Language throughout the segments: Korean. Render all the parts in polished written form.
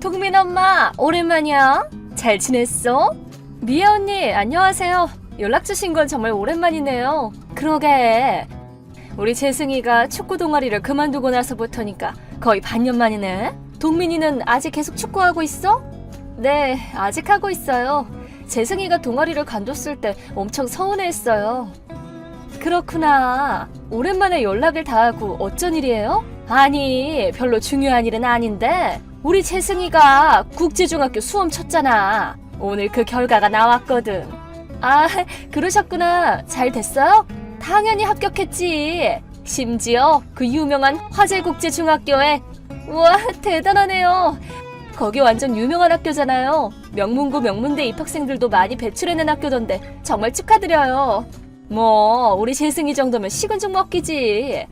동민 엄마, 오랜만이야. 잘 지냈어? 미애 언니, 안녕하세요. 연락 주신 건 정말 오랜만이네요. 그러게. 우리 재승이가 축구 동아리를 그만두고 나서부터니까 거의 반년 만이네. 동민이는 아직 계속 축구하고 있어? 네, 아직 하고 있어요. 재승이가 동아리를 관뒀을 때 엄청 서운해했어요. 그렇구나. 오랜만에 연락을 다 하고 어쩐 일이에요? 아니, 별로 중요한 일은 아닌데 우리 재승이가 국제중학교 수험 쳤잖아. 오늘 그 결과가 나왔거든. 아, 그러셨구나. 잘 됐어요? 당연히 합격했지. 심지어 그 유명한 화재국제중학교에. 우와, 대단하네요. 거기 완전 유명한 학교잖아요. 명문고 명문대 입학생들도 많이 배출해낸 학교던데 정말 축하드려요. 뭐 우리 재승이 정도면 식은 죽 먹기지.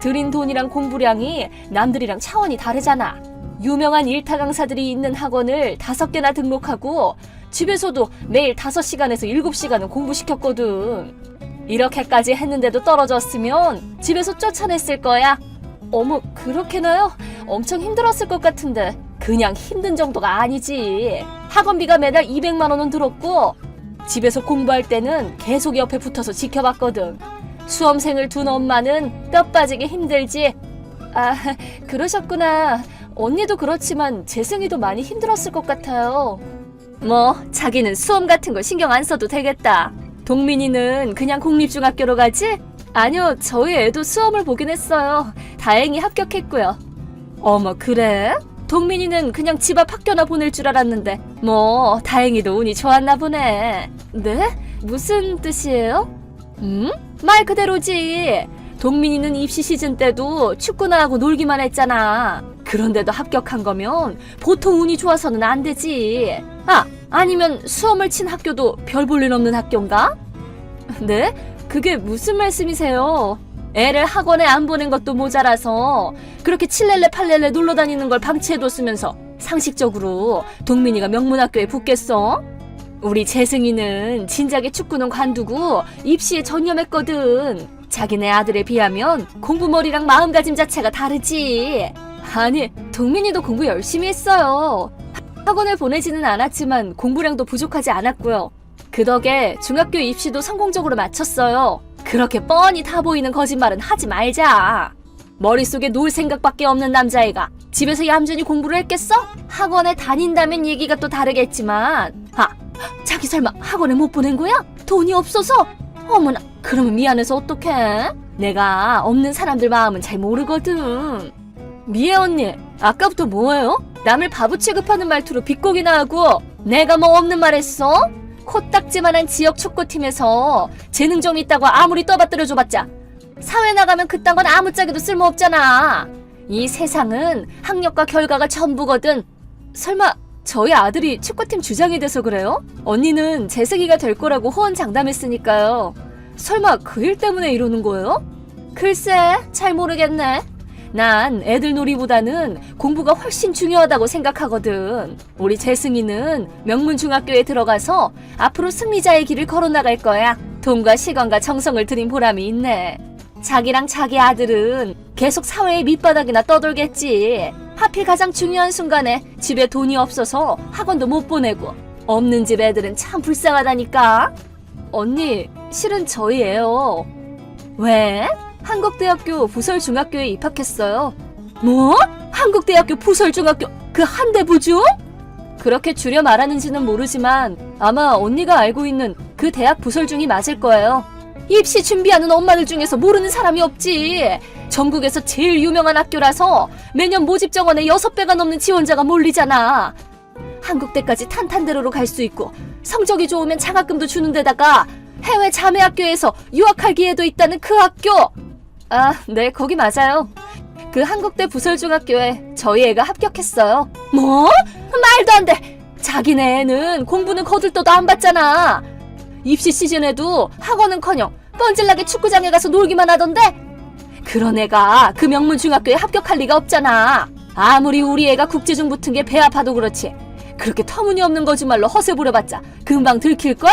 들인 돈이랑 공부량이 남들이랑 차원이 다르잖아. 유명한 일타 강사들이 있는 학원을 5개나 등록하고 집에서도 매일 5시간에서 7시간은 공부시켰거든. 이렇게까지 했는데도 떨어졌으면 집에서 쫓아냈을 거야. 어머, 그렇게나요? 엄청 힘들었을 것 같은데. 그냥 힘든 정도가 아니지. 학원비가 매달 200만 원은 들었고 집에서 공부할 때는 계속 옆에 붙어서 지켜봤거든. 수험생을 둔 엄마는 뼈 빠지게 힘들지. 아, 그러셨구나. 언니도 그렇지만 재승이도 많이 힘들었을 것 같아요. 뭐 자기는 수험 같은 거 신경 안 써도 되겠다. 동민이는 그냥 공립중학교로 가지? 아니요, 저희 애도 수험을 보긴 했어요. 다행히 합격했고요. 어머, 그래? 동민이는 그냥 집 앞 학교나 보낼 줄 알았는데 뭐 다행히도 운이 좋았나 보네. 네? 무슨 뜻이에요? 말 그대로지. 동민이는 입시 시즌 때도 축구나 하고 놀기만 했잖아. 그런데도 합격한 거면 보통 운이 좋아서는 안 되지. 아, 아니면 수험을 친 학교도 별 볼 일 없는 학교인가? 네? 그게 무슨 말씀이세요? 애를 학원에 안 보낸 것도 모자라서 그렇게 칠렐레 팔렐레 놀러 다니는 걸 방치해뒀으면서 상식적으로 동민이가 명문학교에 붙겠어? 우리 재승이는 진작에 축구는 관두고 입시에 전념했거든. 자기네 아들에 비하면 공부머리랑 마음가짐 자체가 다르지. 아니, 동민이도 공부 열심히 했어요. 학원을 보내지는 않았지만 공부량도 부족하지 않았고요. 그 덕에 중학교 입시도 성공적으로 마쳤어요. 그렇게 뻔히 다 보이는 거짓말은 하지 말자. 머릿속에 놀 생각밖에 없는 남자애가 집에서 얌전히 공부를 했겠어? 학원에 다닌다면 얘기가 또 다르겠지만. 아, 자기 설마 학원에 못 보낸 거야? 돈이 없어서? 어머나, 그러면 미안해서 어떡해? 내가 없는 사람들 마음은 잘 모르거든. 미애 언니, 아까부터 뭐예요? 남을 바보 취급하는 말투로 비꼬기나 하고 내가 뭐 없는 말 했어? 코딱지만한 지역 축구팀에서 재능 좀 있다고 아무리 떠받들여줘봤자 사회 나가면 그딴 건 아무짝에도 쓸모없잖아. 이 세상은 학력과 결과가 전부거든. 설마 저희 아들이 축구팀 주장이 돼서 그래요? 언니는 재승이가 될 거라고 호언장담했으니까요. 설마 그 일 때문에 이러는 거예요? 글쎄, 잘 모르겠네. 난 애들 놀이보다는 공부가 훨씬 중요하다고 생각하거든. 우리 재승이는 명문중학교에 들어가서 앞으로 승리자의 길을 걸어나갈 거야. 돈과 시간과 정성을 들인 보람이 있네. 자기랑 자기 아들은 계속 사회의 밑바닥이나 떠돌겠지. 하필 가장 중요한 순간에 집에 돈이 없어서 학원도 못 보내고. 없는 집 애들은 참 불쌍하다니까. 언니, 실은 저희 애요. 왜? 한국대학교 부설중학교에 입학했어요. 뭐? 한국대학교 부설중학교 그 한대부중? 그렇게 줄여 말하는지는 모르지만 아마 언니가 알고 있는 그 대학 부설중이 맞을 거예요. 입시 준비하는 엄마들 중에서 모르는 사람이 없지. 전국에서 제일 유명한 학교라서 매년 모집 정원에 6배가 넘는 지원자가 몰리잖아. 한국대까지 탄탄대로로 갈 수 있고 성적이 좋으면 장학금도 주는 데다가 해외 자매학교에서 유학할 기회도 있다는 그 학교. 아, 네, 거기 맞아요. 그 한국대 부설중학교에 저희 애가 합격했어요. 뭐? 말도 안 돼. 자기네 애는 공부는 거들떠도 안 받잖아. 입시 시즌에도 학원은커녕 뻔질나게 축구장에 가서 놀기만 하던데. 그런 애가 그 명문중학교에 합격할 리가 없잖아. 아무리 우리 애가 국제중 붙은 게 배 아파도 그렇지. 그렇게 터무니없는 거짓말로 허세 부려봤자 금방 들킬걸?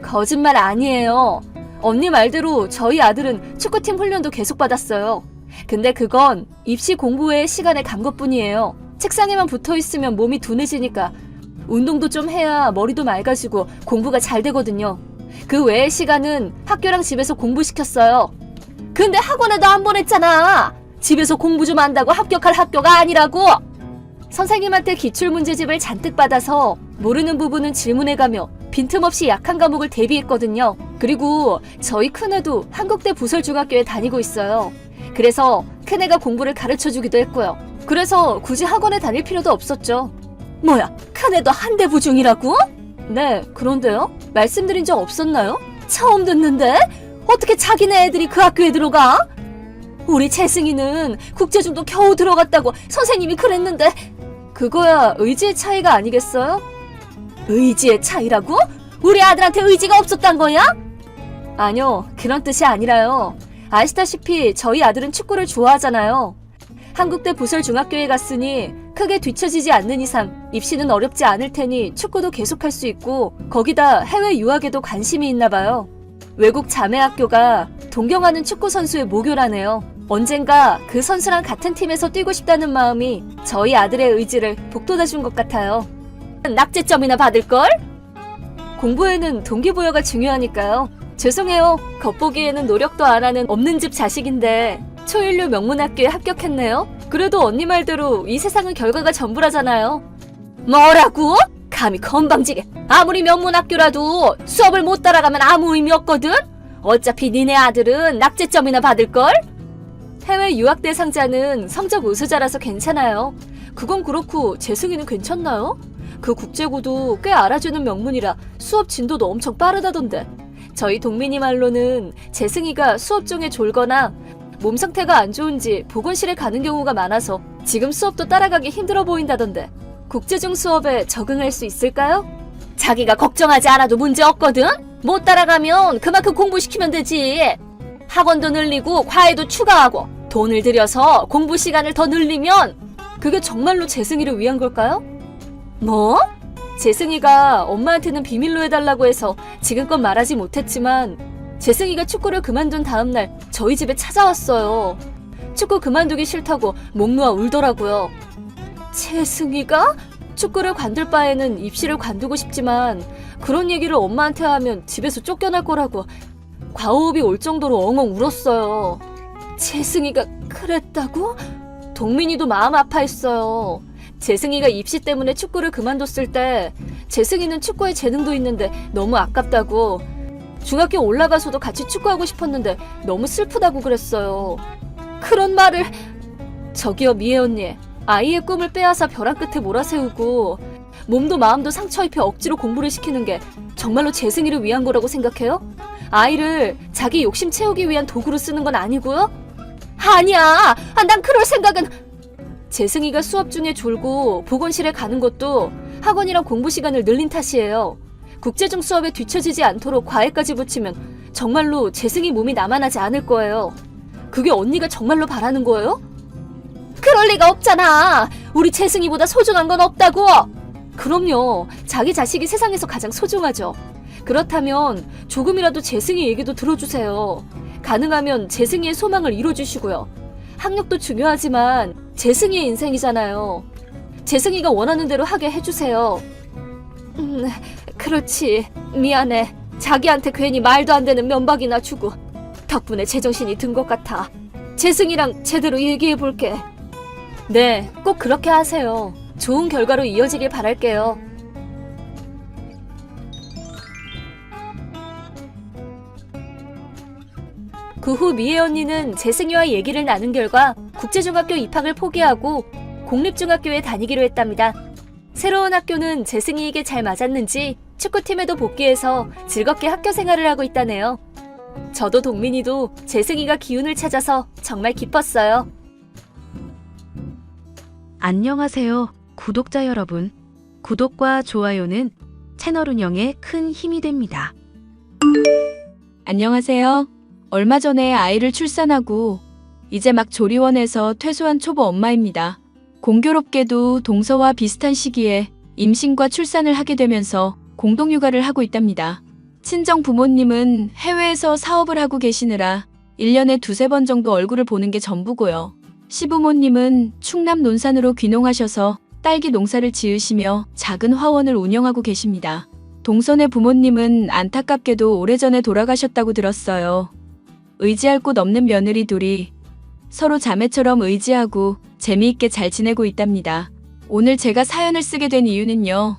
거짓말 아니에요. 언니 말대로 저희 아들은 축구팀 훈련도 계속 받았어요. 근데 그건 입시 공부 외의 시간에 간 것뿐이에요. 책상에만 붙어 있으면 몸이 둔해지니까 운동도 좀 해야 머리도 맑아지고 공부가 잘 되거든요. 그 외의 시간은 학교랑 집에서 공부시켰어요. 근데 학원에도 안 보냈잖아. 집에서 공부 좀 한다고 합격할 학교가 아니라고. 선생님한테 기출문제집을 잔뜩 받아서 모르는 부분은 질문해가며 빈틈없이 약한 과목을 대비했거든요. 그리고 저희 큰애도 한국대 부설중학교에 다니고 있어요. 그래서 큰애가 공부를 가르쳐주기도 했고요. 그래서 굳이 학원에 다닐 필요도 없었죠. 뭐야, 큰애도 한대부 중이라고? 네, 그런데요? 말씀드린 적 없었나요? 처음 듣는데? 어떻게 자기네 애들이 그 학교에 들어가? 우리 재승이는 국제중도 겨우 들어갔다고 선생님이 그랬는데 그거야 의지의 차이가 아니겠어요? 의지의 차이라고? 우리 아들한테 의지가 없었단 거야? 아니요, 그런 뜻이 아니라요. 아시다시피 저희 아들은 축구를 좋아하잖아요. 한국대 부설중학교에 갔으니 크게 뒤처지지 않는 이상 입시는 어렵지 않을 테니 축구도 계속할 수 있고 거기다 해외 유학에도 관심이 있나 봐요. 외국 자매학교가 동경하는 축구 선수의 모교라네요. 언젠가 그 선수랑 같은 팀에서 뛰고 싶다는 마음이 저희 아들의 의지를 북돋아준 것 같아요. 낙제점이나 받을걸? 공부에는 동기부여가 중요하니까요. 죄송해요. 겉보기에는 노력도 안 하는 없는 집 자식인데 초일류 명문학교에 합격했네요. 그래도 언니 말대로 이 세상은 결과가 전부라잖아요. 뭐라고? 감히 건방지게. 아무리 명문학교라도 수업을 못 따라가면 아무 의미 없거든? 어차피 니네 아들은 낙제점이나 받을걸? 해외 유학 대상자는 성적 우수자라서 괜찮아요. 그건 그렇고 재승이는 괜찮나요? 그 국제고도 꽤 알아주는 명문이라 수업 진도도 엄청 빠르다던데. 저희 동민이 말로는 재승이가 수업 중에 졸거나 몸 상태가 안 좋은지 보건실에 가는 경우가 많아서 지금 수업도 따라가기 힘들어 보인다던데. 국제중 수업에 적응할 수 있을까요? 자기가 걱정하지 않아도 문제 없거든? 못 따라가면 그만큼 공부시키면 되지. 학원도 늘리고 과외도 추가하고 돈을 들여서 공부 시간을 더 늘리면 그게 정말로 재승이를 위한 걸까요? 뭐? 재승이가 엄마한테는 비밀로 해달라고 해서 지금껏 말하지 못했지만 재승이가 축구를 그만둔 다음날 저희 집에 찾아왔어요. 축구 그만두기 싫다고 목 놓아 울더라고요. 재승이가? 축구를 관둘 바에는 입시를 관두고 싶지만 그런 얘기를 엄마한테 하면 집에서 쫓겨날 거라고 과호흡이 올 정도로 엉엉 울었어요. 재승이가 그랬다고? 동민이도 마음 아파했어요. 재승이가 입시 때문에 축구를 그만뒀을 때 재승이는 축구에 재능도 있는데 너무 아깝다고, 중학교 올라가서도 같이 축구하고 싶었는데 너무 슬프다고 그랬어요. 그런 말을... 저기요 미애 언니, 아이의 꿈을 빼앗아 벼랑 끝에 몰아세우고 몸도 마음도 상처 입혀 억지로 공부를 시키는 게 정말로 재승이를 위한 거라고 생각해요? 아이를 자기 욕심 채우기 위한 도구로 쓰는 건 아니고요? 아니야! 난 그럴 생각은... 재승이가 수업 중에 졸고 보건실에 가는 것도 학원이랑 공부 시간을 늘린 탓이에요. 국제중 수업에 뒤처지지 않도록 과외까지 붙이면 정말로 재승이 몸이 남아나지 않을 거예요. 그게 언니가 정말로 바라는 거예요? 그럴 리가 없잖아. 우리 재승이보다 소중한 건 없다고. 그럼요. 자기 자식이 세상에서 가장 소중하죠. 그렇다면 조금이라도 재승이 얘기도 들어주세요. 가능하면 재승이의 소망을 이뤄주시고요. 학력도 중요하지만 재승이의 인생이잖아요. 재승이가 원하는 대로 하게 해주세요. 그렇지. 미안해. 자기한테 괜히 말도 안 되는 면박이나 주고 덕분에 제정신이 든 것 같아. 재승이랑 제대로 얘기해볼게. 네, 꼭 그렇게 하세요. 좋은 결과로 이어지길 바랄게요. 그 후 미애 언니는 재승이와 얘기를 나눈 결과 국제중학교 입학을 포기하고 공립중학교에 다니기로 했답니다. 새로운 학교는 재승이에게 잘 맞았는지 축구팀에도 복귀해서 즐겁게 학교 생활을 하고 있다네요. 저도 동민이도 재승이가 기운을 찾아서 정말 기뻤어요. 안녕하세요, 구독자 여러분. 구독과 좋아요는 채널 운영에 큰 힘이 됩니다. 안녕하세요. 얼마 전에 아이를 출산하고 이제 막 조리원에서 퇴소한 초보 엄마입니다. 공교롭게도 동서와 비슷한 시기에 임신과 출산을 하게 되면서 공동육아를 하고 있답니다. 친정 부모님은 해외에서 사업을 하고 계시느라 1년에 두세 번 정도 얼굴을 보는 게 전부고요. 시부모님은 충남 논산으로 귀농하셔서 딸기 농사를 지으시며 작은 화원을 운영하고 계십니다. 동선의 부모님은 안타깝게도 오래전에 돌아가셨다고 들었어요. 의지할 곳 없는 며느리 둘이 서로 자매처럼 의지하고 재미있게 잘 지내고 있답니다. 오늘 제가 사연을 쓰게 된 이유는요.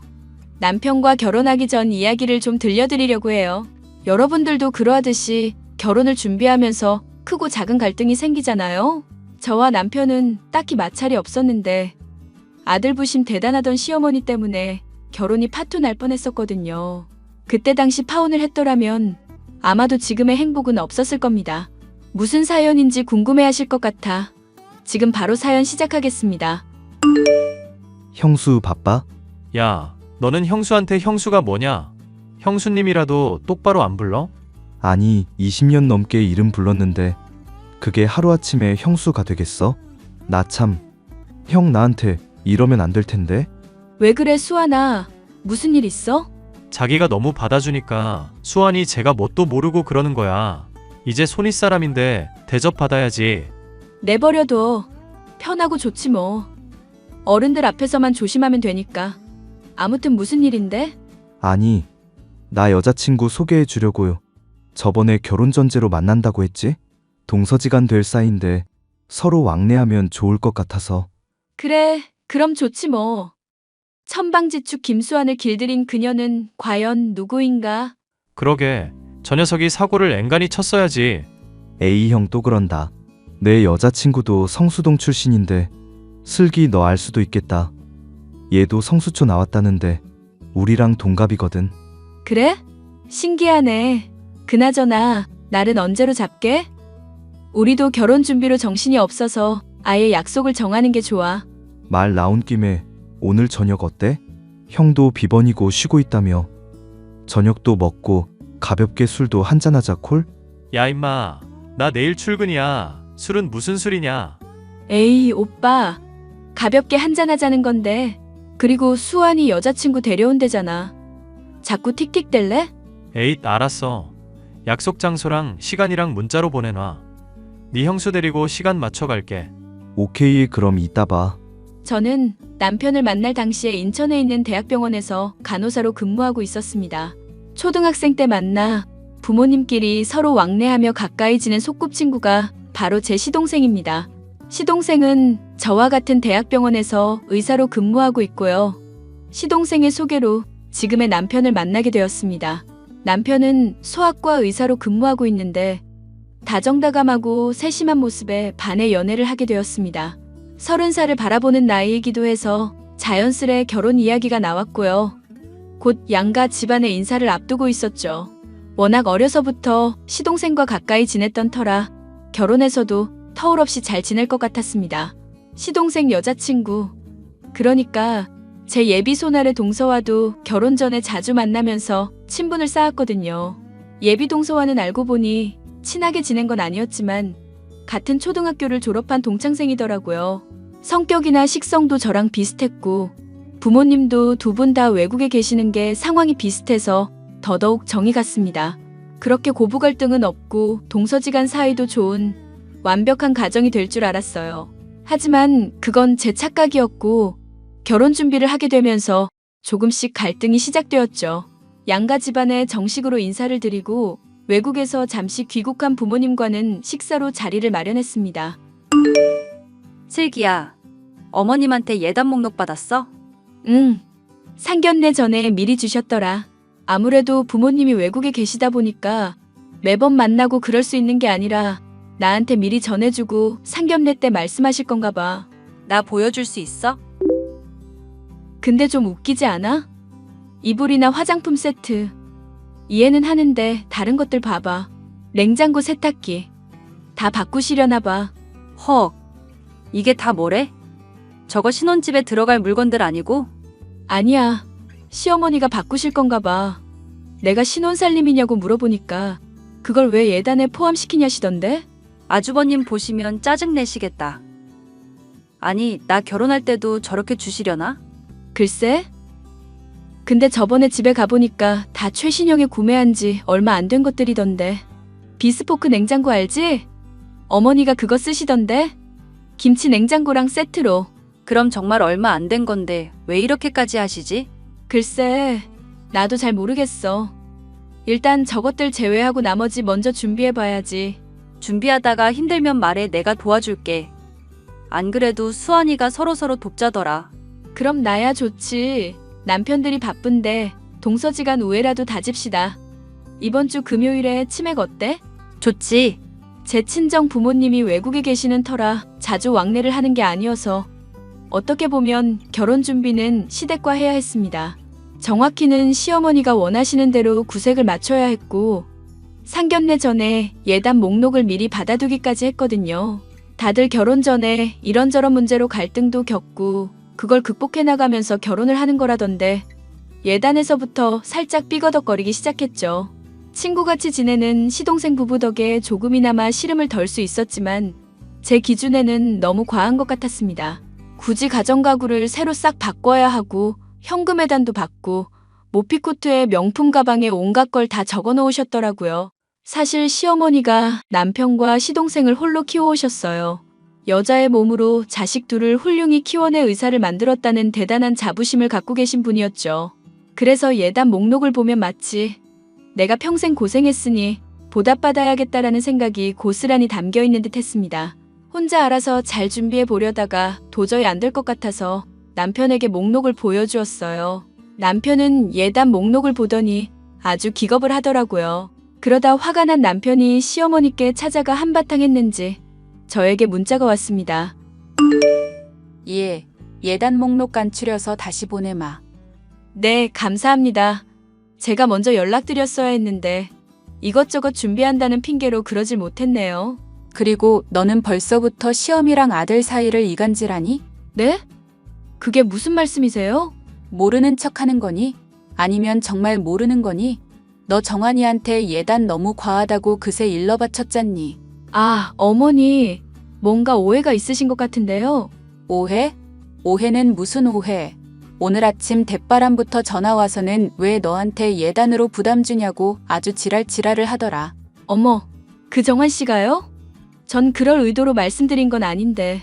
남편과 결혼하기 전 이야기를 좀 들려드리려고 해요. 여러분들도 그러하듯이 결혼을 준비하면서 크고 작은 갈등이 생기잖아요. 저와 남편은 딱히 마찰이 없었는데 아들 부심 대단하던 시어머니 때문에 결혼이 파토 날 뻔했었거든요. 그때 당시 파혼을 했더라면 아마도 지금의 행복은 없었을 겁니다. 무슨 사연인지 궁금해하실 것 같아 지금 바로 사연 시작하겠습니다. 형수 바빠? 야, 너는 형수한테 형수가 뭐냐? 형수님이라도 똑바로 안 불러? 아니, 20년 넘게 이름 불렀는데 그게 하루아침에 형수가 되겠어? 나 참, 형 나한테 이러면 안 될 텐데? 왜 그래 수아나? 무슨 일 있어? 자기가 너무 받아주니까 수환이 제가 뭣도 모르고 그러는 거야. 이제 손윗 사람인데 대접받아야지. 내버려둬. 편하고 좋지 뭐. 어른들 앞에서만 조심하면 되니까. 아무튼 무슨 일인데? 아니, 나 여자친구 소개해 주려고요. 저번에 결혼 전제로 만난다고 했지? 동서지간 될 사이인데 서로 왕래하면 좋을 것 같아서. 그래, 그럼 좋지 뭐. 천방지축 김수환을 길들인 그녀는 과연 누구인가? 그러게, 저 녀석이 사고를 앵간히 쳤어야지. 에이, 형 또 그런다. 내 여자친구도 성수동 출신인데 슬기 너 알 수도 있겠다. 얘도 성수초 나왔다는데 우리랑 동갑이거든. 그래? 신기하네. 그나저나 날은 언제로 잡게? 우리도 결혼 준비로 정신이 없어서 아예 약속을 정하는 게 좋아. 말 나온 김에 오늘 저녁 어때? 형도 비번이고 쉬고 있다며. 저녁도 먹고 가볍게 술도 한잔하자 콜? 야 임마, 나 내일 출근이야. 술은 무슨 술이냐? 에이, 오빠. 가볍게 한잔하자는 건데. 그리고 수환이 여자친구 데려온대잖아. 자꾸 틱틱댈래? 에잇, 알았어. 약속 장소랑 시간이랑 문자로 보내놔. 네 형수 데리고 시간 맞춰 갈게. 오케이, 그럼 이따 봐. 저는 남편을 만날 당시에 인천에 있는 대학병원에서 간호사로 근무하고 있었습니다. 초등학생 때 만나 부모님끼리 서로 왕래하며 가까이 지낸 소꿉친구가 바로 제 시동생입니다. 시동생은 저와 같은 대학병원에서 의사로 근무하고 있고요. 시동생의 소개로 지금의 남편을 만나게 되었습니다. 남편은 소아과 의사로 근무하고 있는데 다정다감하고 세심한 모습에 반해 연애를 하게 되었습니다. 30살을 바라보는 나이이기도 해서 자연스레 결혼 이야기가 나왔고요. 곧 양가 집안의 인사를 앞두고 있었죠. 워낙 어려서부터 시동생과 가까이 지냈던 터라 결혼해서도 터울 없이 잘 지낼 것 같았습니다. 시동생 여자친구, 그러니까 제 예비 손아래 동서와도 결혼 전에 자주 만나면서 친분을 쌓았거든요. 예비 동서와는 알고 보니 친하게 지낸 건 아니었지만 같은 초등학교를 졸업한 동창생이더라고요. 성격이나 식성도 저랑 비슷했고 부모님도 두 분 다 외국에 계시는 게 상황이 비슷해서 더더욱 정이 갔습니다. 그렇게 고부 갈등은 없고 동서지간 사이도 좋은 완벽한 가정이 될 줄 알았어요. 하지만 그건 제 착각이었고 결혼 준비를 하게 되면서 조금씩 갈등이 시작되었죠. 양가 집안에 정식으로 인사를 드리고 외국에서 잠시 귀국한 부모님과는 식사로 자리를 마련했습니다. 슬기야, 어머님한테 예단 목록 받았어? 응, 상견례 전에 미리 주셨더라. 아무래도 부모님이 외국에 계시다 보니까 매번 만나고 그럴 수 있는 게 아니라 나한테 미리 전해주고 상견례 때 말씀하실 건가 봐. 나 보여줄 수 있어? 근데 좀 웃기지 않아? 이불이나 화장품 세트. 이해는 하는데 다른 것들 봐봐. 냉장고, 세탁기. 다 바꾸시려나 봐. 헉, 이게 다 뭐래? 저거 신혼집에 들어갈 물건들 아니고? 아니야. 시어머니가 바꾸실 건가 봐. 내가 신혼살림이냐고 물어보니까 그걸 왜 예단에 포함시키냐시던데? 아주버님 보시면 짜증내시겠다. 아니, 나 결혼할 때도 저렇게 주시려나? 글쎄? 근데 저번에 집에 가보니까 다 최신형에 구매한 지 얼마 안 된 것들이던데. 비스포크 냉장고 알지? 어머니가 그거 쓰시던데? 김치 냉장고랑 세트로. 그럼 정말 얼마 안 된 건데 왜 이렇게까지 하시지? 글쎄, 나도 잘 모르겠어. 일단 저것들 제외하고 나머지 먼저 준비해봐야지. 준비하다가 힘들면 말해 내가 도와줄게. 안 그래도 수환이가 서로서로 돕자더라. 그럼 나야 좋지. 남편들이 바쁜데 동서지간 우애라도 다집시다. 이번 주 금요일에 치맥 어때? 좋지. 제 친정 부모님이 외국에 계시는 터라 자주 왕래를 하는 게 아니어서 어떻게 보면 결혼 준비는 시댁과 해야 했습니다. 정확히는 시어머니가 원하시는 대로 구색을 맞춰야 했고 상견례 전에 예단 목록을 미리 받아두기까지 했거든요. 다들 결혼 전에 이런저런 문제로 갈등도 겪고 그걸 극복해 나가면서 결혼을 하는 거라던데 예단에서부터 살짝 삐거덕거리기 시작했죠. 친구같이 지내는 시동생 부부 덕에 조금이나마 시름을 덜 수 있었지만 제 기준에는 너무 과한 것 같았습니다. 굳이 가정가구를 새로 싹 바꿔야 하고 현금 예단도 받고 모피코트에 명품 가방에 온갖 걸 다 적어 놓으셨더라고요. 사실 시어머니가 남편과 시동생을 홀로 키워오셨어요. 여자의 몸으로 자식 둘을 훌륭히 키워낼 의사를 만들었다는 대단한 자부심을 갖고 계신 분이었죠. 그래서 예단 목록을 보면 마치 내가 평생 고생했으니 보답받아야겠다라는 생각이 고스란히 담겨있는 듯 했습니다. 혼자 알아서 잘 준비해 보려다가 도저히 안 될 것 같아서 남편에게 목록을 보여주었어요. 남편은 예단 목록을 보더니 아주 기겁을 하더라고요. 그러다 화가 난 남편이 시어머니께 찾아가 한바탕 했는지 저에게 문자가 왔습니다. 예, 예단 목록 간추려서 다시 보내마. 네, 감사합니다. 제가 먼저 연락드렸어야 했는데 이것저것 준비한다는 핑계로 그러질 못했네요. 그리고 너는 벌써부터 시험이랑 아들 사이를 이간질하니? 네? 그게 무슨 말씀이세요? 모르는 척하는 거니? 아니면 정말 모르는 거니? 너 정한이한테 예단 너무 과하다고 그새 일러 바쳤잖니. 아, 어머니. 뭔가 오해가 있으신 것 같은데요. 오해? 오해는 무슨 오해? 오늘 아침 대바람부터 전화 와서는 왜 너한테 예단으로 부담 주냐고 아주 지랄지랄을 하더라. 어머, 그 정한 씨가요? 전 그럴 의도로 말씀드린 건 아닌데.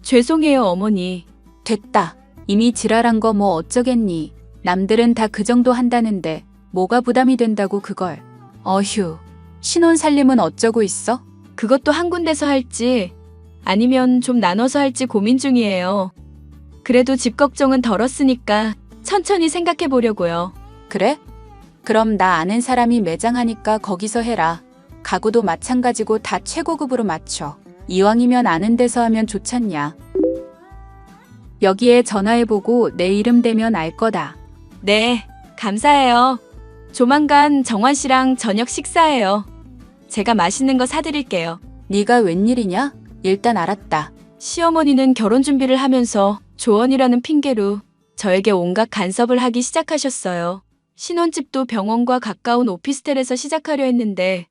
죄송해요, 어머니. 됐다. 이미 지랄한 거 뭐 어쩌겠니? 남들은 다 그 정도 한다는데 뭐가 부담이 된다고 그걸. 어휴, 신혼 살림은 어쩌고 있어? 그것도 한 군데서 할지 아니면 좀 나눠서 할지 고민 중이에요. 그래도 집 걱정은 덜었으니까 천천히 생각해 보려고요. 그래? 그럼 나 아는 사람이 매장하니까 거기서 해라. 가구도 마찬가지고 다 최고급으로 맞춰. 이왕이면 아는 데서 하면 좋잖냐. 여기에 전화해보고 내 이름 되면 알 거다. 네, 감사해요. 조만간 정환 씨랑 저녁 식사해요. 제가 맛있는 거 사드릴게요. 네가 웬일이냐? 일단 알았다. 시어머니는 결혼 준비를 하면서 조언이라는 핑계로 저에게 온갖 간섭을 하기 시작하셨어요. 신혼집도 병원과 가까운 오피스텔에서 시작하려 했는데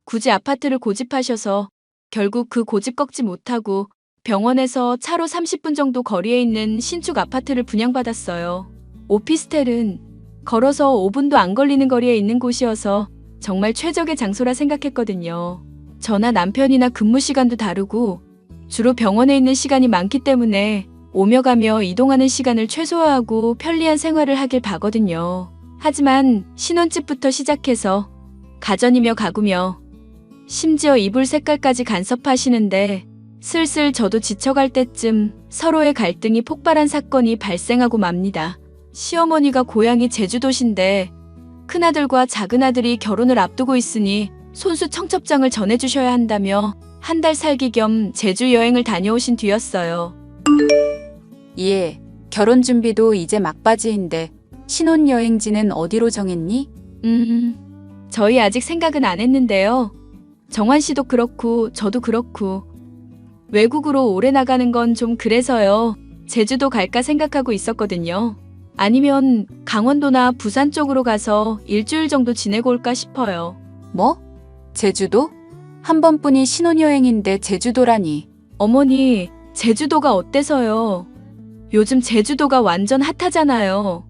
굳이 아파트를 고집하셔서 결국 그 고집 꺾지 못하고 병원에서 차로 30분 정도 거리에 있는 신축 아파트를 분양받았어요. 오피스텔은 걸어서 5분도 안 걸리는 거리에 있는 곳이어서 정말 최적의 장소라 생각했거든요. 저나 남편이나 근무 시간도 다르고 주로 병원에 있는 시간이 많기 때문에 오며 가며 이동하는 시간을 최소화하고 편리한 생활을 하길 바거든요. 하지만 신혼집부터 시작해서 가전이며 가구며 심지어 이불 색깔까지 간섭하시는데 슬슬 저도 지쳐갈 때쯤 서로의 갈등이 폭발한 사건이 발생하고 맙니다. 시어머니가 고향이 제주도신데 큰아들과 작은아들이 결혼을 앞두고 있으니 손수 청첩장을 전해주셔야 한다며 한 달 살기 겸 제주 여행을 다녀오신 뒤였어요. 예, 결혼 준비도 이제 막바지인데 신혼여행지는 어디로 정했니? 저희 아직 생각은 안 했는데요. 정환 씨도 그렇고 저도 그렇고 외국으로 오래 나가는 건 좀 그래서요. 제주도 갈까 생각하고 있었거든요. 아니면 강원도나 부산 쪽으로 가서 일주일 정도 지내고 올까 싶어요. 뭐? 제주도? 한 번뿐이 신혼여행인데 제주도라니. 어머니, 제주도가 어때서요? 요즘 제주도가 완전 핫하잖아요.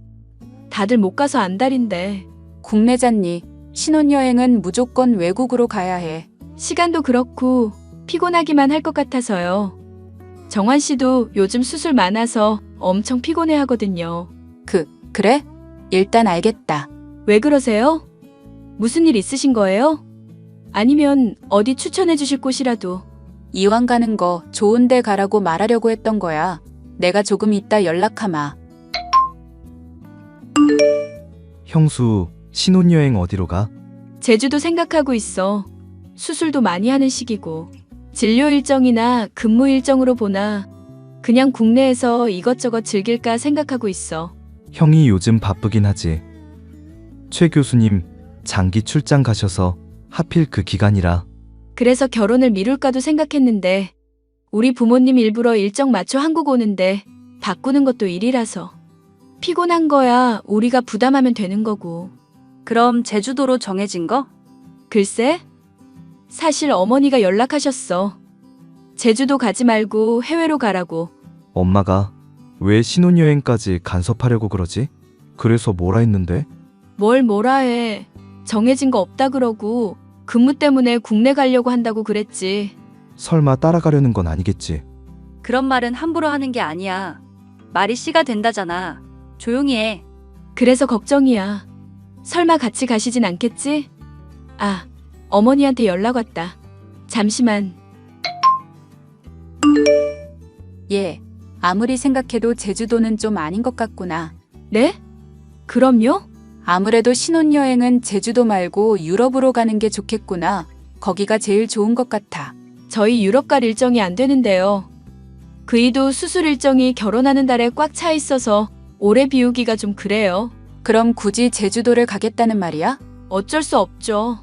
다들 못 가서 안달인데. 국내잖니. 신혼여행은 무조건 외국으로 가야 해. 시간도 그렇고 피곤하기만 할 것 같아서요. 정환 씨도 요즘 수술 많아서 엄청 피곤해 하거든요. 그래? 일단 알겠다. 왜 그러세요? 무슨 일 있으신 거예요? 아니면 어디 추천해 주실 곳이라도. 이왕 가는 거 좋은 데 가라고 말하려고 했던 거야. 내가 조금 이따 연락하마. 형수, 신혼여행 어디로 가? 제주도 생각하고 있어. 수술도 많이 하는 시기고. 진료 일정이나 근무 일정으로 보나 그냥 국내에서 이것저것 즐길까 생각하고 있어. 형이 요즘 바쁘긴 하지. 최 교수님, 장기 출장 가셔서 하필 그 기간이라. 그래서 결혼을 미룰까도 생각했는데 우리 부모님 일부러 일정 맞춰 한국 오는데 바꾸는 것도 일이라서. 피곤한 거야 우리가 부담하면 되는 거고. 그럼 제주도로 정해진 거? 글쎄, 사실 어머니가 연락하셨어. 제주도 가지 말고 해외로 가라고. 엄마가 왜 신혼여행까지 간섭하려고 그러지? 그래서 뭐라 했는데? 뭘 뭐라 해. 정해진 거 없다 그러고 근무 때문에 국내 가려고 한다고 그랬지. 설마 따라가려는 건 아니겠지? 그런 말은 함부로 하는 게 아니야. 말이 씨가 된다잖아. 조용히 해. 그래서 걱정이야. 설마 같이 가시진 않겠지? 아, 어머니한테 연락 왔다. 잠시만. 예. 아무리 생각해도 제주도는 좀 아닌 것 같구나. 네? 그럼요? 아무래도 신혼여행은 제주도 말고 유럽으로 가는 게 좋겠구나. 거기가 제일 좋은 것 같아. 저희 유럽 갈 일정이 안 되는데요. 그이도 수술 일정이 결혼하는 달에 꽉 차 있어서 오래 비우기가 좀 그래요. 그럼 굳이 제주도를 가겠다는 말이야? 어쩔 수 없죠.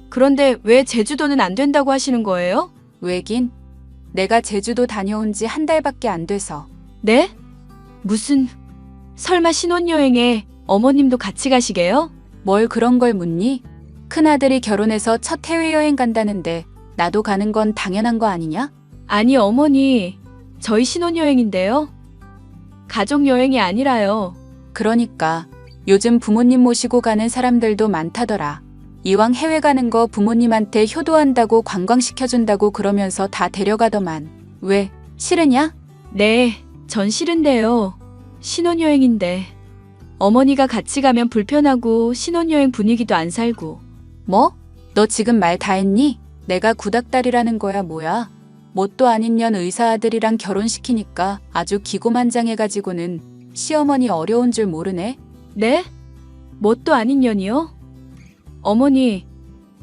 그런데 왜 제주도는 안 된다고 하시는 거예요? 왜긴? 내가 제주도 다녀온 지 한 달밖에 안 돼서. 네? 무슨... 설마 신혼여행에 어머님도 같이 가시게요? 뭘 그런 걸 묻니? 큰아들이 결혼해서 첫 해외여행 간다는데 나도 가는 건 당연한 거 아니냐? 아니 어머니, 저희 신혼여행인데요. 가족여행이 아니라요. 그러니까 요즘 부모님 모시고 가는 사람들도 많다더라. 이왕 해외 가는 거 부모님한테 효도한다고 관광시켜준다고 그러면서 다 데려가더만. 왜? 싫으냐? 네, 전 싫은데요. 신혼여행인데. 어머니가 같이 가면 불편하고 신혼여행 분위기도 안 살고. 뭐? 너 지금 말 다 했니? 내가 구닥다리라는 거야 뭐야? 뭣도 아닌 년 의사 아들이랑 결혼시키니까 아주 기고만장해가지고는 시어머니 어려운 줄 모르네? 네? 뭣도 아닌 년이요? 어머니,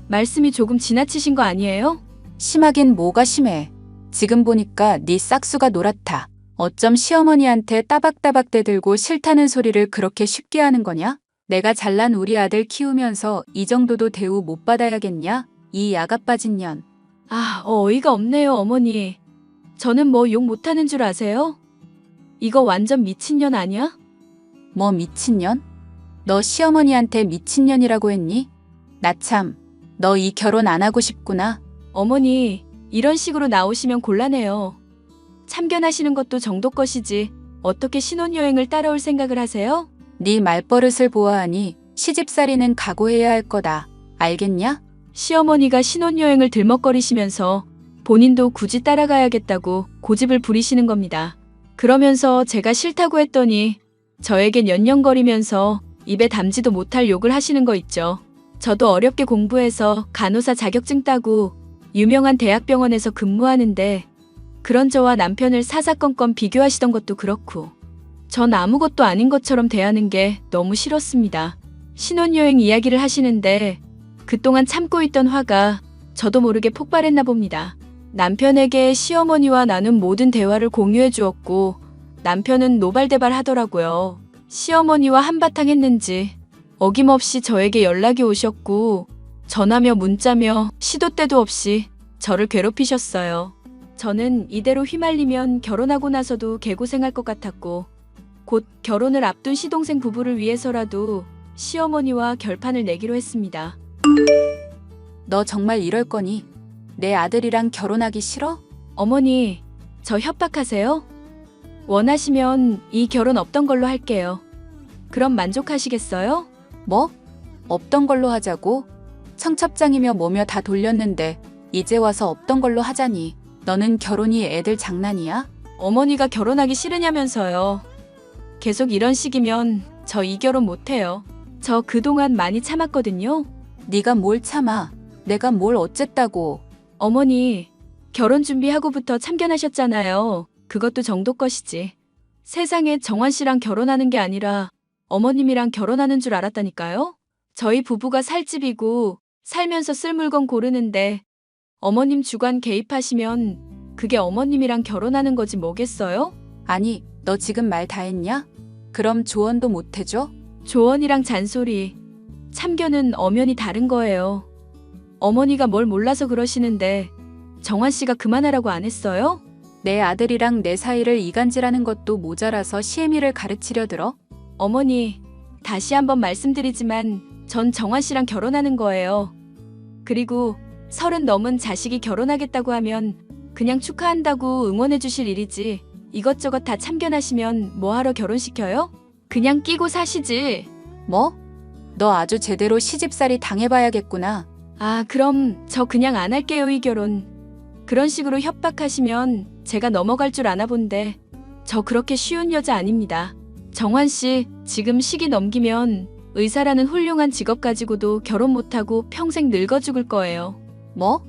말씀이 조금 지나치신 거 아니에요? 심하긴 뭐가 심해. 지금 보니까 네 싹수가 노랗다. 어쩜 시어머니한테 따박따박 대들고 싫다는 소리를 그렇게 쉽게 하는 거냐? 내가 잘난 우리 아들 키우면서 이 정도도 대우 못 받아야겠냐? 이 야가 빠진 년. 아, 어이가 없네요, 어머니. 저는 뭐 욕 못하는 줄 아세요? 이거 완전 미친년 아니야? 뭐 미친년? 너 시어머니한테 미친년이라고 했니? 나 참, 너 이 결혼 안 하고 싶구나. 어머니, 이런 식으로 나오시면 곤란해요. 참견하시는 것도 정도 것이지 어떻게 신혼여행을 따라올 생각을 하세요? 네 말버릇을 보아하니 시집살이는 각오해야 할 거다. 알겠냐? 시어머니가 신혼여행을 들먹거리시면서 본인도 굳이 따라가야겠다고 고집을 부리시는 겁니다. 그러면서 제가 싫다고 했더니 저에겐 연연거리면서 입에 담지도 못할 욕을 하시는 거 있죠. 저도 어렵게 공부해서 간호사 자격증 따고 유명한 대학병원에서 근무하는데 그런 저와 남편을 사사건건 비교하시던 것도 그렇고 전 아무것도 아닌 것처럼 대하는 게 너무 싫었습니다. 신혼여행 이야기를 하시는데 그동안 참고 있던 화가 저도 모르게 폭발했나 봅니다. 남편에게 시어머니와 나눈 모든 대화를 공유해 주었고 남편은 노발대발 하더라고요. 시어머니와 한바탕 했는지 어김없이 저에게 연락이 오셨고 전화며 문자며 시도 때도 없이 저를 괴롭히셨어요. 저는 이대로 휘말리면 결혼하고 나서도 개고생할 것 같았고 곧 결혼을 앞둔 시동생 부부를 위해서라도 시어머니와 결판을 내기로 했습니다. 너 정말 이럴 거니? 내 아들이랑 결혼하기 싫어? 어머니, 저 협박하세요? 원하시면 이 결혼 없던 걸로 할게요. 그럼 만족하시겠어요? 뭐? 없던 걸로 하자고? 청첩장이며 뭐며 다 돌렸는데 이제 와서 없던 걸로 하자니. 너는 결혼이 애들 장난이야? 어머니가 결혼하기 싫으냐면서요. 계속 이런 식이면 저 이 결혼 못해요. 저 그동안 많이 참았거든요. 네가 뭘 참아? 내가 뭘 어쨌다고. 어머니, 결혼 준비하고부터 참견하셨잖아요. 그것도 정도 것이지. 세상에 정환 씨랑 결혼하는 게 아니라 어머님이랑 결혼하는 줄 알았다니까요? 저희 부부가 살 집이고 살면서 쓸 물건 고르는데 어머님 주관 개입하시면 그게 어머님이랑 결혼하는 거지 뭐겠어요? 아니, 너 지금 말 다 했냐? 그럼 조언도 못 해줘? 조언이랑 잔소리, 참견은 엄연히 다른 거예요. 어머니가 뭘 몰라서 그러시는데 정환 씨가 그만하라고 안 했어요? 내 아들이랑 내 사이를 이간질하는 것도 모자라서 시애미를 가르치려 들어? 어머니, 다시 한번 말씀드리지만 전 정환 씨랑 결혼하는 거예요. 그리고 30 넘은 자식이 결혼하겠다고 하면 그냥 축하한다고 응원해 주실 일이지 이것저것 다 참견하시면 뭐하러 결혼시켜요? 그냥 끼고 사시지. 뭐? 너 아주 제대로 시집살이 당해봐야겠구나. 아, 그럼 저 그냥 안 할게요, 이 결혼. 그런 식으로 협박하시면 제가 넘어갈 줄 아나 본데 저 그렇게 쉬운 여자 아닙니다. 정환 씨, 지금 시기 넘기면 의사라는 훌륭한 직업 가지고도 결혼 못하고 평생 늙어 죽을 거예요. 뭐?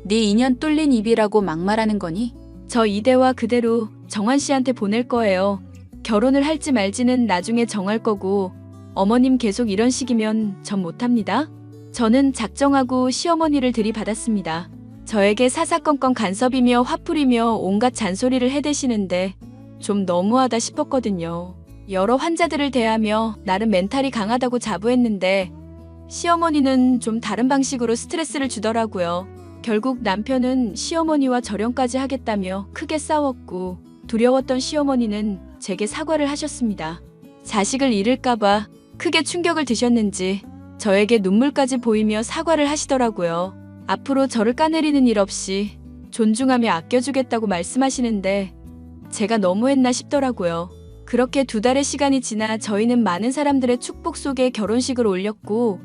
네 인연 뚫린 입이라고 막말하는 거니? 저 이대화 그대로 정환 씨한테 보낼 거예요. 결혼을 할지 말지는 나중에 정할 거고 어머님 계속 이런 식이면 전 못합니다. 저는 작정하고 시어머니를 들이받았습니다. 저에게 사사건건 간섭이며 화풀이며 온갖 잔소리를 해대시는데 좀 너무하다 싶었거든요. 여러 환자들을 대하며 나름 멘탈이 강하다고 자부했는데 시어머니는 좀 다른 방식으로 스트레스를 주더라고요. 결국 남편은 시어머니와 절연까지 하겠다며 크게 싸웠고 두려웠던 시어머니는 제게 사과를 하셨습니다. 자식을 잃을까봐 크게 충격을 드셨는지 저에게 눈물까지 보이며 사과를 하시더라고요. 앞으로 저를 까내리는 일 없이 존중하며 아껴주겠다고 말씀하시는데 제가 너무했나 싶더라고요. 그렇게 2달의 시간이 지나 저희는 많은 사람들의 축복 속에 결혼식을 올렸고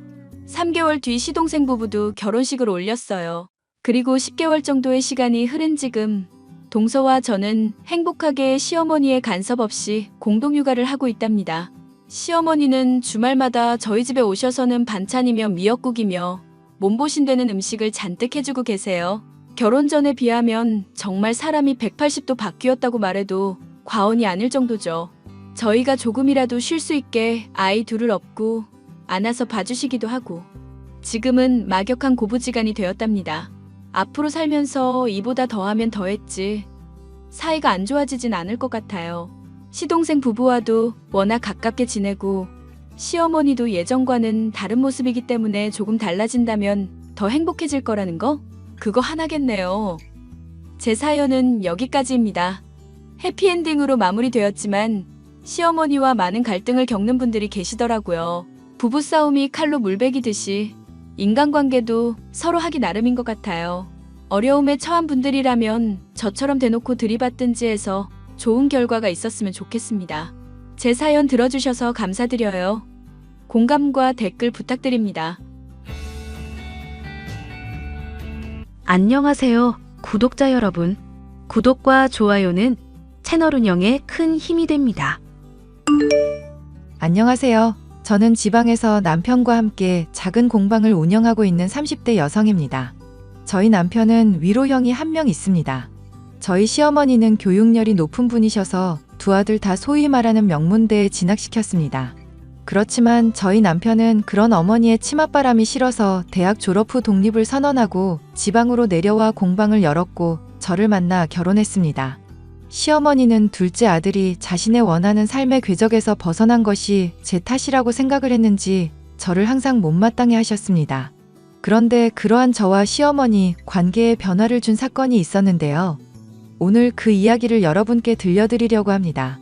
3개월 뒤 시동생 부부도 결혼식을 올렸어요. 그리고 10개월 정도의 시간이 흐른 지금 동서와 저는 행복하게 시어머니의 간섭 없이 공동육아를 하고 있답니다. 시어머니는 주말마다 저희 집에 오셔서는 반찬이며 미역국이며 몸보신 되는 음식을 잔뜩 해주고 계세요. 결혼 전에 비하면 정말 사람이 180도 바뀌었다고 말해도 과언이 아닐 정도죠. 저희가 조금이라도 쉴 수 있게 아이 둘을 업고 안아서 봐주시기도 하고 지금은 막역한 고부지간이 되었답니다. 앞으로 살면서 이보다 더하면 더했지 사이가 안 좋아지진 않을 것 같아요. 시동생 부부와도 워낙 가깝게 지내고 시어머니도 예전과는 다른 모습이기 때문에 조금 달라진다면 더 행복해질 거라는 거? 그거 하나겠네요. 제 사연은 여기까지입니다. 해피엔딩으로 마무리되었지만 시어머니와 많은 갈등을 겪는 분들이 계시더라고요. 부부싸움이 칼로 물베기듯이 인간관계도 서로 하기 나름인 것 같아요. 어려움에 처한 분들이라면 저처럼 대놓고 들이받든지 해서 좋은 결과가 있었으면 좋겠습니다. 제 사연 들어주셔서 감사드려요. 공감과 댓글 부탁드립니다. 안녕하세요, 구독자 여러분. 구독과 좋아요는 채널 운영에 큰 힘이 됩니다. 안녕하세요. 저는 지방에서 남편과 함께 작은 공방을 운영하고 있는 30대 여성입니다. 저희 남편은 위로형이 한 명 있습니다. 저희 시어머니는 교육열이 높은 분이셔서 두 아들 다 소위 말하는 명문대에 진학시켰습니다. 그렇지만 저희 남편은 그런 어머니의 치맛바람이 싫어서 대학 졸업 후 독립을 선언하고 지방으로 내려와 공방을 열었고 저를 만나 결혼했습니다. 시어머니는 둘째 아들이 자신의 원하는 삶의 궤적에서 벗어난 것이 제 탓이라고 생각을 했는지 저를 항상 못마땅해 하셨습니다. 그런데 그러한 저와 시어머니 관계에 변화를 준 사건이 있었는데요. 오늘 그 이야기를 여러분께 들려드리려고 합니다.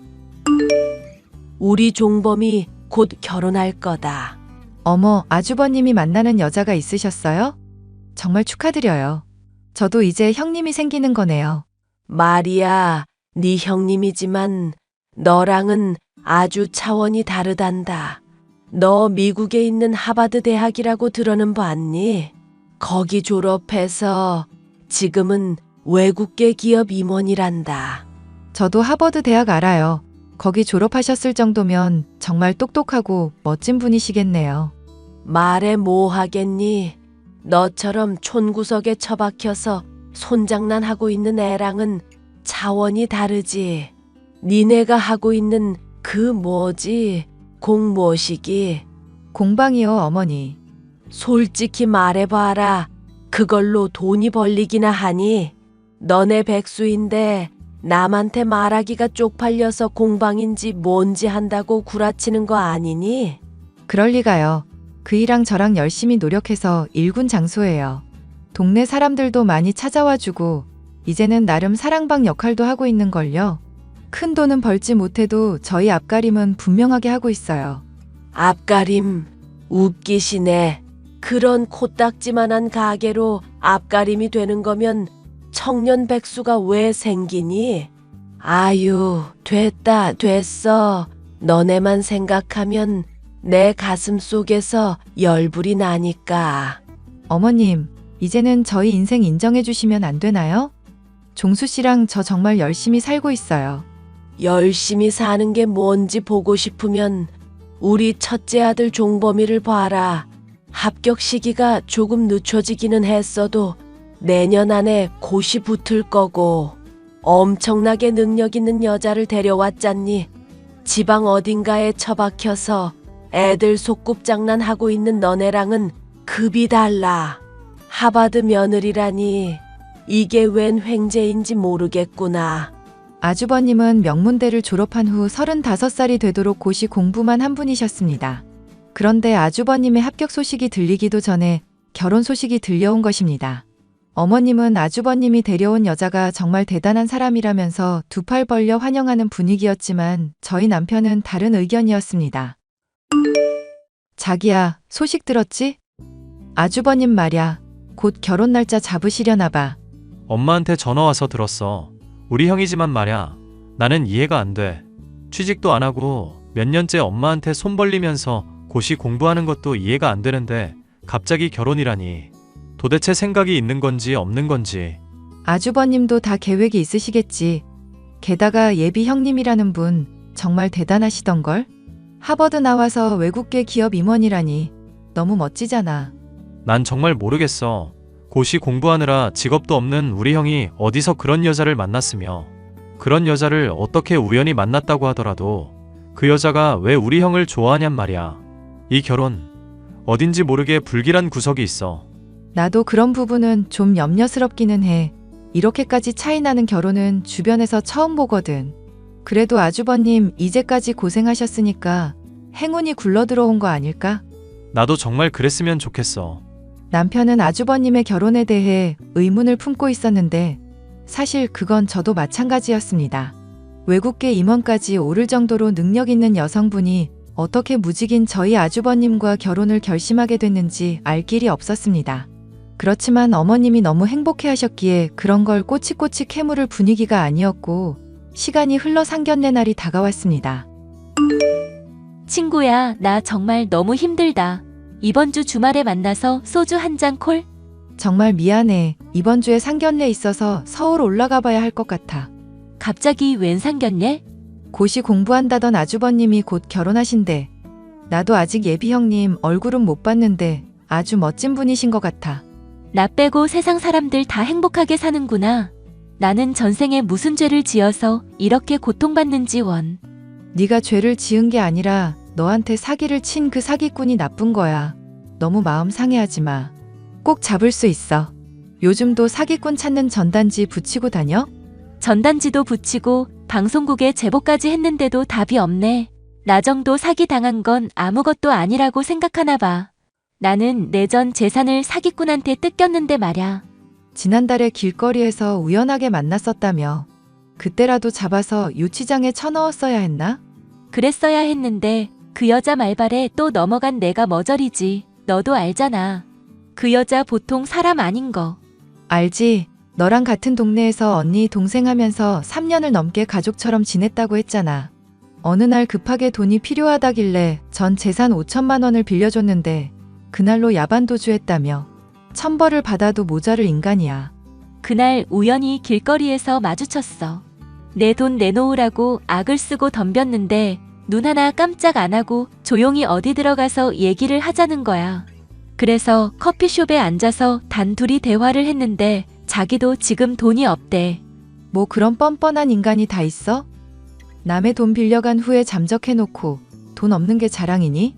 우리 종범이 곧 결혼할 거다. 어머, 아주버님이 만나는 여자가 있으셨어요? 정말 축하드려요. 저도 이제 형님이 생기는 거네요. 말이야, 네 형님이지만 너랑은 아주 차원이 다르단다. 너 미국에 있는 하버드 대학이라고 들어는 봤니? 거기 졸업해서 지금은 외국계 기업 임원이란다. 저도 하버드 대학 알아요. 거기 졸업하셨을 정도면 정말 똑똑하고 멋진 분이시겠네요. 말해 뭐 하겠니? 너처럼 촌구석에 처박혀서 손장난하고 있는 애랑은 차원이 다르지. 니네가 하고 있는 그 뭐지? 공모시기. 공방이요, 어머니. 솔직히 말해봐라. 그걸로 돈이 벌리기나 하니? 너네 백수인데 남한테 말하기가 쪽팔려서 공방인지 뭔지 한다고 구라치는 거 아니니? 그럴 리가요. 그이랑 저랑 열심히 노력해서 일군 장소예요. 동네 사람들도 많이 찾아와주고 이제는 나름 사랑방 역할도 하고 있는걸요. 큰 돈은 벌지 못해도 저희 앞가림은 분명하게 하고 있어요. 앞가림 웃기시네. 그런 코딱지만한 가게로 앞가림이 되는 거면 청년 백수가 왜 생기니? 아유, 됐어. 너네만 생각하면 내 가슴 속에서 열불이 나니까. 어머님, 이제는 저희 인생 인정해 주시면 안 되나요? 종수 씨랑 저 정말 열심히 살고 있어요. 열심히 사는 게 뭔지 보고 싶으면 우리 첫째 아들 종범이를 봐라. 합격 시기가 조금 늦춰지기는 했어도 내년 안에 곧이 붙을 거고 엄청나게 능력 있는 여자를 데려왔잖니. 지방 어딘가에 처박혀서 애들 속꿉장난하고 있는 너네랑은 급이 달라. 하버드 며느리라니 이게 웬 횡재인지 모르겠구나. 아주버님은 명문대를 졸업한 후 35살이 되도록 고시 공부만 한 분이셨습니다. 그런데 아주버님의 합격 소식이 들리기도 전에 결혼 소식이 들려온 것입니다. 어머님은 아주버님이 데려온 여자가 정말 대단한 사람이라면서 두 팔 벌려 환영하는 분위기였지만 저희 남편은 다른 의견이었습니다. 자기야, 소식 들었지? 아주버님 말야, 곧 결혼 날짜 잡으시려나 봐. 엄마한테 전화 와서 들었어. 우리 형이지만 말야, 나는 이해가 안 돼. 취직도 안 하고 몇 년째 엄마한테 손 벌리면서 고시 공부하는 것도 이해가 안 되는데 갑자기 결혼이라니. 도대체 생각이 있는 건지 없는 건지. 아주버님도 다 계획이 있으시겠지. 게다가 예비 형님이라는 분 정말 대단하시던걸? 하버드 나와서 외국계 기업 임원이라니 너무 멋지잖아. 난 정말 모르겠어. 고시 공부하느라 직업도 없는 우리 형이 어디서 그런 여자를 만났으며 그런 여자를 어떻게 우연히 만났다고 하더라도 그 여자가 왜 우리 형을 좋아하냔 말이야. 이 결혼 어딘지 모르게 불길한 구석이 있어. 나도 그런 부분은 좀 염려스럽기는 해. 이렇게까지 차이 나는 결혼은 주변에서 처음 보거든. 그래도 아주버님 이제까지 고생하셨으니까 행운이 굴러들어온 거 아닐까? 나도 정말 그랬으면 좋겠어. 남편은 아주버님의 결혼에 대해 의문을 품고 있었는데 사실 그건 저도 마찬가지였습니다. 외국계 임원까지 오를 정도로 능력 있는 여성분이 어떻게 무직인 저희 아주버님과 결혼을 결심하게 됐는지 알 길이 없었습니다. 그렇지만 어머님이 너무 행복해 하셨기에 그런 걸 꼬치꼬치 캐물을 분위기가 아니었고 시간이 흘러 상견례 날이 다가왔습니다. 친구야, 나 정말 너무 힘들다. 이번 주 주말에 만나서 소주 한 잔 콜? 정말 미안해. 이번 주에 상견례 있어서 서울 올라가 봐야 할 것 같아. 갑자기 웬 상견례? 고시 공부한다던 아주버님이 곧 결혼하신대. 나도 아직 예비 형님 얼굴은 못 봤는데 아주 멋진 분이신 것 같아. 나 빼고 세상 사람들 다 행복하게 사는구나. 나는 전생에 무슨 죄를 지어서 이렇게 고통받는지 원. 네가 죄를 지은 게 아니라 너한테 사기를 친 그 사기꾼이 나쁜 거야. 너무 마음 상해하지 마. 꼭 잡을 수 있어. 요즘도 사기꾼 찾는 전단지 붙이고 다녀? 전단지도 붙이고 방송국에 제보까지 했는데도 답이 없네. 나 정도 사기 당한 건 아무것도 아니라고 생각하나 봐. 나는 내 전 재산을 사기꾼한테 뜯겼는데 말야. 지난달에 길거리에서 우연하게 만났었다며. 그때라도 잡아서 유치장에 쳐넣었어야 했나? 그랬어야 했는데 그 여자 말발에 또 넘어간 내가 머저리지. 너도 알잖아. 그 여자 보통 사람 아닌 거. 알지. 너랑 같은 동네에서 언니 동생 하면서 3년을 넘게 가족처럼 지냈다고 했잖아. 어느 날 급하게 돈이 필요하다길래 전 재산 5천만 원을 빌려줬는데 그날로 야반도주했다며. 천벌을 받아도 모자를 인간이야. 그날 우연히 길거리에서 마주쳤어. 내 돈 내놓으라고 악을 쓰고 덤볐는데 눈 하나 깜짝 안 하고 조용히 어디 들어가서 얘기를 하자는 거야. 그래서 커피숍에 앉아서 단둘이 대화를 했는데 자기도 지금 돈이 없대. 뭐 그런 뻔뻔한 인간이 다 있어? 남의 돈 빌려간 후에 잠적해놓고 돈 없는 게 자랑이니?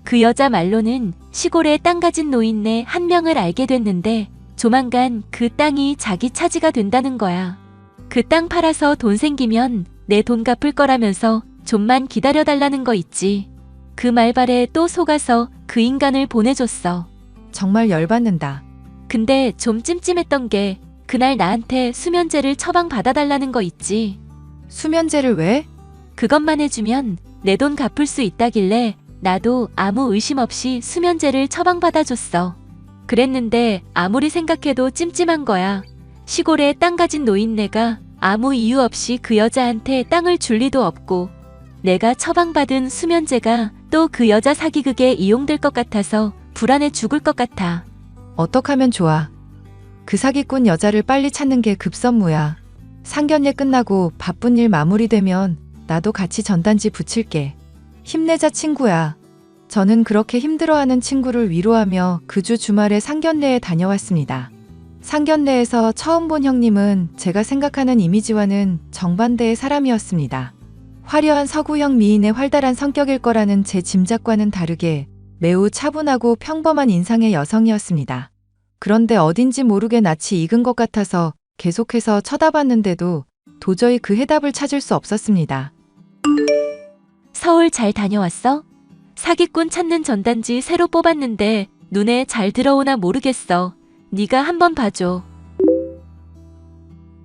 그 여자 말로는 시골에 땅 가진 노인네 한 명을 알게 됐는데 조만간 그 땅이 자기 차지가 된다는 거야. 그 땅 팔아서 돈 생기면 내 돈 갚을 거라면서 좀만 기다려달라는 거 있지. 그 말발에 또 속아서 그 인간을 보내줬어. 정말 열받는다. 근데 좀 찜찜했던 게 그날 나한테 수면제를 처방받아달라는 거 있지. 수면제를 왜? 그것만 해주면 내 돈 갚을 수 있다길래 나도 아무 의심 없이 수면제를 처방받아줬어. 그랬는데 아무리 생각해도 찜찜한 거야. 시골에 땅 가진 노인네가 아무 이유 없이 그 여자한테 땅을 줄 리도 없고 내가 처방받은 수면제가 또 그 여자 사기극에 이용될 것 같아서 불안해 죽을 것 같아. 어떡하면 좋아. 그 사기꾼 여자를 빨리 찾는 게 급선무야. 상견례 끝나고 바쁜 일 마무리되면 나도 같이 전단지 붙일게. 힘내자 친구야. 저는 그렇게 힘들어하는 친구를 위로하며 그 주 주말에 상견례에 다녀왔습니다. 상견례에서 처음 본 형님은 제가 생각하는 이미지와는 정반대의 사람이었습니다. 화려한 서구형 미인의 활달한 성격일 거라는 제 짐작과는 다르게 매우 차분하고 평범한 인상의 여성이었습니다. 그런데 어딘지 모르게 낯이 익은 것 같아서 계속해서 쳐다봤는데도 도저히 그 해답을 찾을 수 없었습니다. 서울 잘 다녀왔어? 사기꾼 찾는 전단지 새로 뽑았는데 눈에 잘 들어오나 모르겠어. 네가 한번 봐줘.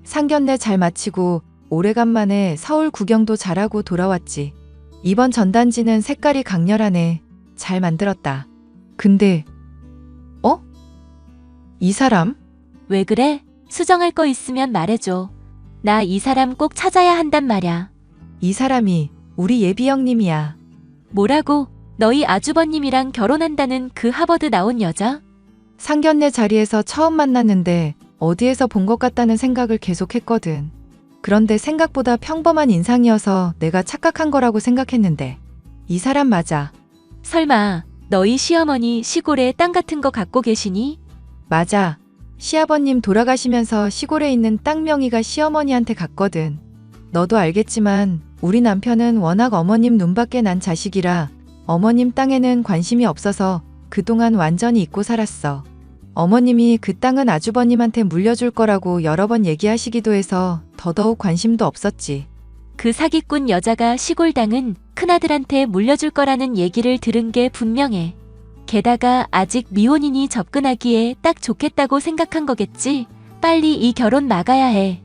상견례 잘 마치고 오래간만에 서울 구경도 잘하고 돌아왔지. 이번 전단지는 색깔이 강렬하네. 잘 만들었다. 근데 이 사람? 왜 그래? 수정할 거 있으면 말해줘. 나 이 사람 꼭 찾아야 한단 말야. 이 사람이 우리 예비 형님이야. 뭐라고? 너희 아주버님이랑 결혼한다는 그 하버드 나온 여자? 상견례 자리에서 처음 만났는데 어디에서 본 것 같다는 생각을 계속했거든. 그런데 생각보다 평범한 인상이어서 내가 착각한 거라고 생각했는데 이 사람 맞아. 설마 너희 시어머니 시골에 땅 같은 거 갖고 계시니? 맞아. 시아버님 돌아가시면서 시골에 있는 땅 명의가 시어머니한테 갔거든. 너도 알겠지만 우리 남편은 워낙 어머님 눈밖에 난 자식이라 어머님 땅에는 관심이 없어서 그동안 완전히 잊고 살았어. 어머님이 그 땅은 아주버님한테 물려줄 거라고 여러 번 얘기하시기도 해서 더더욱 관심도 없었지. 그 사기꾼 여자가 시골 땅은 큰아들한테 물려줄 거라는 얘기를 들은 게 분명해. 게다가 아직 미혼이니 접근하기에 딱 좋겠다고 생각한 거겠지? 빨리 이 결혼 막아야 해.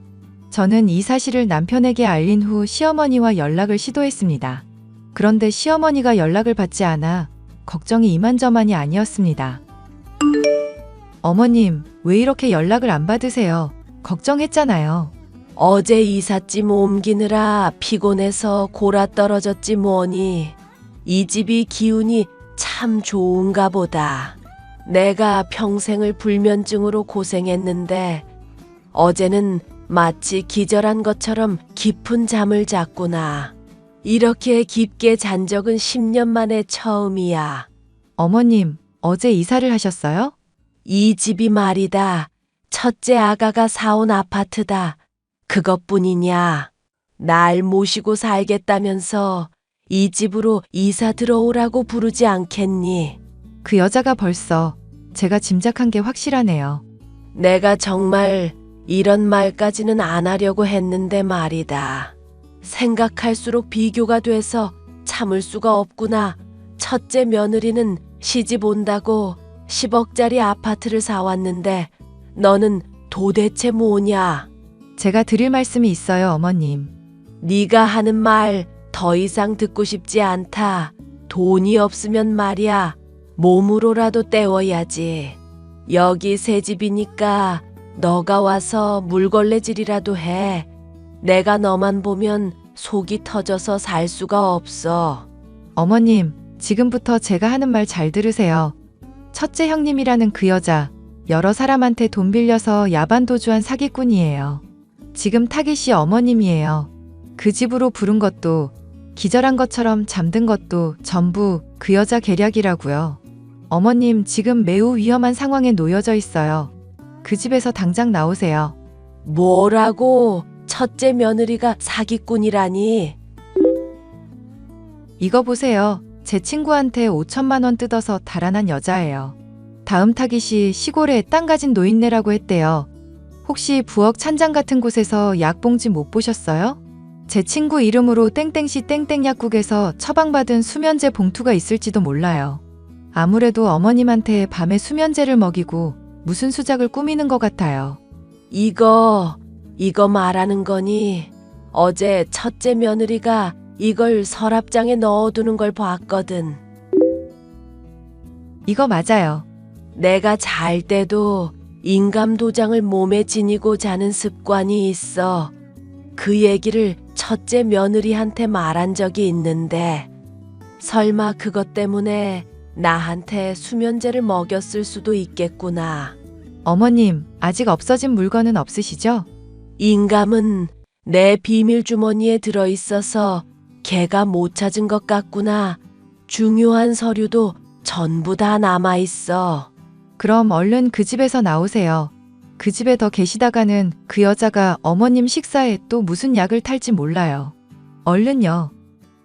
저는 이 사실을 남편에게 알린 후 시어머니와 연락을 시도했습니다. 그런데 시어머니가 연락을 받지 않아 걱정이 이만저만이 아니었습니다. 어머님, 왜 이렇게 연락을 안 받으세요? 걱정했잖아요. 어제 이삿짐 옮기느라 피곤해서 골아 떨어졌지 뭐니. 이 집이 기운이 참 좋은가 보다. 내가 평생을 불면증으로 고생했는데 어제는 마치 기절한 것처럼 깊은 잠을 잤구나. 이렇게 깊게 잔 적은 10년 만에 처음이야. 어머님, 어제 이사를 하셨어요? 이 집이 말이다. 첫째 아가가 사온 아파트다. 그것뿐이냐. 날 모시고 살겠다면서 이 집으로 이사 들어오라고 부르지 않겠니? 그 여자가 벌써 제가 짐작한 게 확실하네요. 내가 정말 이런 말까지는 안 하려고 했는데 말이다. 생각할수록 비교가 돼서 참을 수가 없구나. 첫째 며느리는 시집 온다고 10억짜리 아파트를 사왔는데 너는 도대체 뭐냐? 제가 드릴 말씀이 있어요, 어머님. 네가 하는 말 더 이상 듣고 싶지 않다. 돈이 없으면 말이야. 몸으로라도 때워야지. 여기 새 집이니까 너가 와서 물걸레질이라도 해. 내가 너만 보면 속이 터져서 살 수가 없어. 어머님, 지금부터 제가 하는 말 잘 들으세요. 첫째 형님이라는 그 여자, 여러 사람한테 돈 빌려서 야반 도주한 사기꾼이에요. 지금 타깃 씨 어머님이에요. 그 집으로 부른 것도, 기절한 것처럼 잠든 것도 전부 그 여자 계략이라고요. 어머님 지금 매우 위험한 상황에 놓여져 있어요. 그 집에서 당장 나오세요. 뭐라고? 첫째 며느리가 사기꾼이라니? 이거 보세요. 제 친구한테 5천만 원 뜯어서 달아난 여자예요. 다음 타깃이 시골에 땅 가진 노인네라고 했대요. 혹시 부엌 찬장 같은 곳에서 약봉지 못 보셨어요? 제 친구 이름으로 땡땡시 땡땡 약국에서 처방받은 수면제 봉투가 있을지도 몰라요. 아무래도 어머님한테 밤에 수면제를 먹이고 무슨 수작을 꾸미는 것 같아요. 이거 말하는 거니? 어제 첫째 며느리가 이걸 서랍장에 넣어두는 걸 봤거든. 이거 맞아요. 내가 잘 때도 인감 도장을 몸에 지니고 자는 습관이 있어. 그 얘기를 첫째 며느리한테 말한 적이 있는데 설마 그것 때문에 나한테 수면제를 먹였을 수도 있겠구나. 어머님, 아직 없어진 물건은 없으시죠? 인감은 내 비밀 주머니에 들어있어서 걔가 못 찾은 것 같구나. 중요한 서류도 전부 다 남아있어. 그럼 얼른 그 집에서 나오세요. 그 집에 더 계시다가는 그 여자가 어머님 식사에 또 무슨 약을 탈지 몰라요. 얼른요.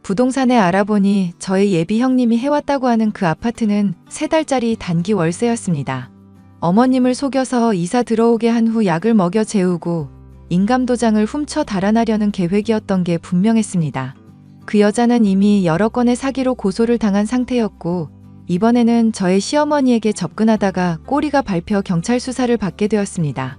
부동산에 알아보니 저희 예비 형님이 해왔다고 하는 그 아파트는 3달짜리 단기 월세였습니다. 어머님을 속여서 이사 들어오게 한 후 약을 먹여 재우고 인감도장을 훔쳐 달아나려는 계획이었던 게 분명했습니다. 그 여자는 이미 여러 건의 사기로 고소를 당한 상태였고 이번에는 저의 시어머니에게 접근하다가 꼬리가 밟혀 경찰 수사를 받게 되었습니다.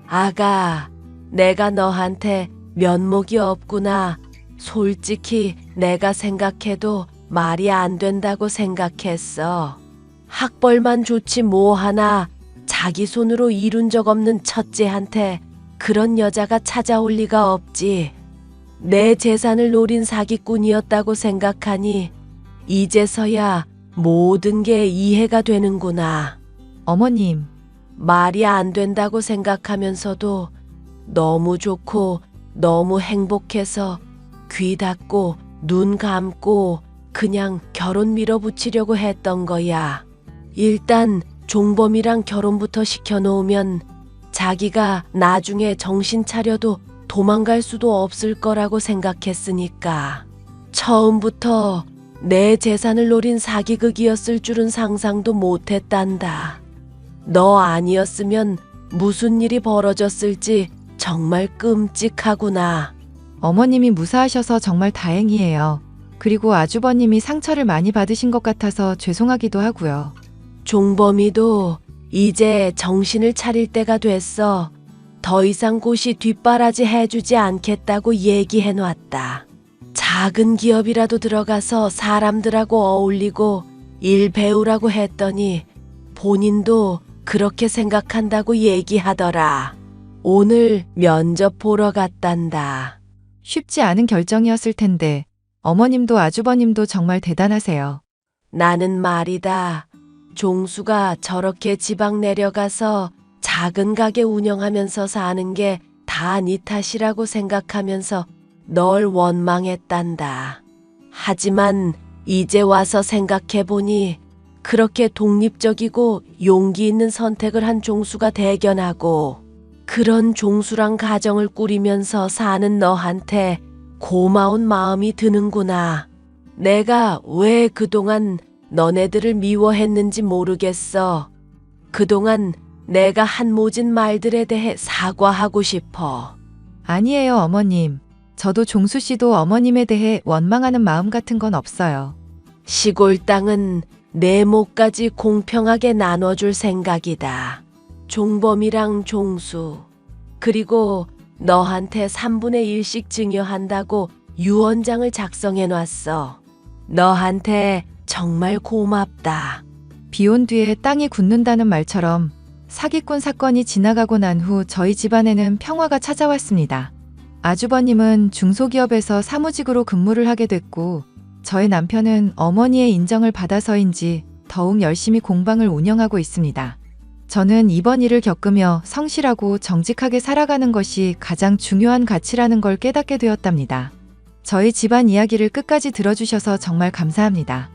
아가, 내가 너한테 면목이 없구나. 솔직히 내가 생각해도 말이 안 된다고 생각했어. 학벌만 좋지 뭐 하나 자기 손으로 이룬 적 없는 첫째한테 그런 여자가 찾아올 리가 없지. 내 재산을 노린 사기꾼이었다고 생각하니 이제서야 모든 게 이해가 되는구나. 어머님, 말이 안 된다고 생각하면서도 너무 좋고 너무 행복해서 귀 닫고 눈 감고 그냥 결혼 밀어붙이려고 했던 거야. 일단 종범이랑 결혼부터 시켜놓으면 자기가 나중에 정신 차려도 도망갈 수도 없을 거라고 생각했으니까. 처음부터 내 재산을 노린 사기극이었을 줄은 상상도 못했단다. 너 아니었으면 무슨 일이 벌어졌을지 정말 끔찍하구나. 어머님이 무사하셔서 정말 다행이에요. 그리고 아주버님이 상처를 많이 받으신 것 같아서 죄송하기도 하고요. 종범이도 이제 정신을 차릴 때가 됐어. 더 이상 고시 뒷바라지 해주지 않겠다고 얘기해놨다. 작은 기업이라도 들어가서 사람들하고 어울리고 일 배우라고 했더니 본인도 그렇게 생각한다고 얘기하더라. 오늘 면접 보러 갔단다. 쉽지 않은 결정이었을 텐데 어머님도 아주버님도 정말 대단하세요. 나는 말이다. 종수가 저렇게 지방 내려가서 작은 가게 운영하면서 사는 게 다 네 탓이라고 생각하면서 널 원망했단다. 하지만 이제 와서 생각해보니 그렇게 독립적이고 용기 있는 선택을 한 종수가 대견하고 그런 종수랑 가정을 꾸리면서 사는 너한테 고마운 마음이 드는구나. 내가 왜 그동안 너네들을 미워했는지 모르겠어. 그동안 내가 한 모진 말들에 대해 사과하고 싶어. 아니에요, 어머님. 저도 종수 씨도 어머님에 대해 원망하는 마음 같은 건 없어요. 시골 땅은 내 몫까지 공평하게 나눠줄 생각이다. 종범이랑 종수, 그리고 너한테 3분의 1씩 증여한다고 유언장을 작성해놨어. 너한테 정말 고맙다. 비온 뒤에 땅이 굳는다는 말처럼 사기꾼 사건이 지나가고 난 후 저희 집안에는 평화가 찾아왔습니다. 아주버님은 중소기업에서 사무직으로 근무를 하게 됐고 저희 남편은 어머니의 인정을 받아서인지 더욱 열심히 공방을 운영하고 있습니다. 저는 이번 일을 겪으며 성실하고 정직하게 살아가는 것이 가장 중요한 가치라는 걸 깨닫게 되었답니다. 저희 집안 이야기를 끝까지 들어주셔서 정말 감사합니다.